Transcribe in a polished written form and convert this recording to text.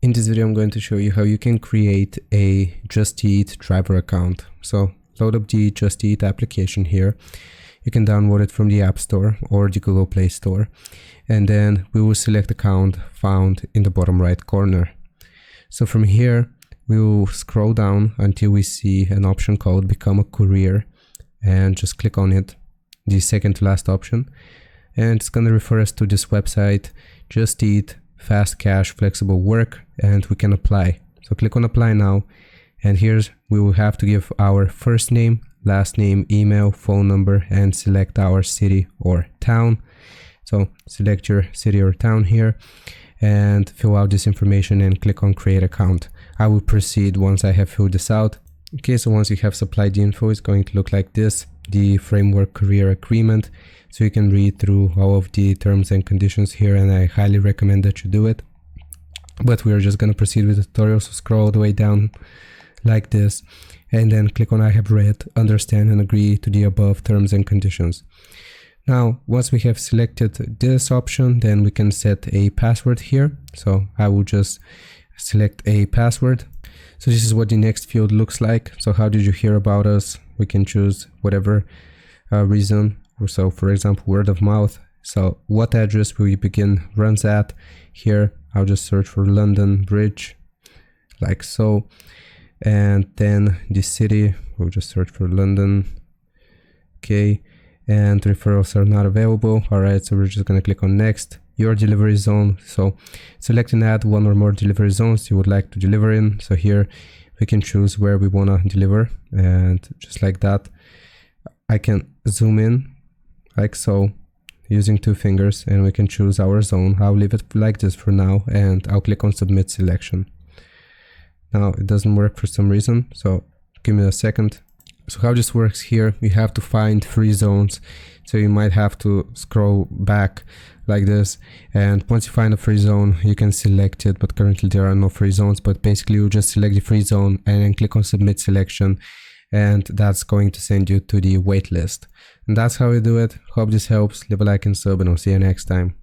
In this video I'm going to show you how you can create a Just Eat driver account. So load up the Just Eat application here. You can download it from the App Store or the Google Play Store, and then we will select account found in the bottom right corner. So from here we will scroll down until we see an option called Become a Courier, and just click on it, the second to last option, and it's going to refer us to this website, Just Eat Fast Cash Flexible Work, and we can apply. So click on apply now, and here's we will have to give our first name, last name, email, phone number, and select our city or town. So select your city or town here and fill out this information and click on create account. I will proceed once I have filled this out. Okay, so once you have supplied the info, it's going to look like this, the Framework Courier Agreement. So you can read through all of the terms and conditions here, and I highly recommend that you do it. But we are just going to proceed with the tutorial, so scroll all the way down like this, and then click on I have read, understand, and agree to the above terms and conditions. Now, once we have selected this option, then we can set a password here. So I will just select a password. So this is what the next field looks like. So how did you hear about us? We can choose whatever reason. So for example, word of mouth. So what address will you begin runs at? Here I'll just search for London Bridge, like so. And then the city, we'll just search for London. Okay, and referrals are not available. All right, so we're just gonna click on next. Your delivery zone, so select and add one or more delivery zones you would like to deliver in. So here we can choose where we want to deliver, and just like that I can zoom in like so using two fingers, and we can choose our zone. I'll leave it like this for now, and I'll click on submit selection. Now it doesn't work for some reason, so give me a second. So how this works here, we have to find free zones. So you might have to scroll back like this, and once you find a free zone you can select it, but currently there are no free zones. But basically you just select the free zone and then click on submit selection, and that's going to send you to the wait list. And that's how you do it. Hope this helps. Leave a like and sub, and I'll see you next time.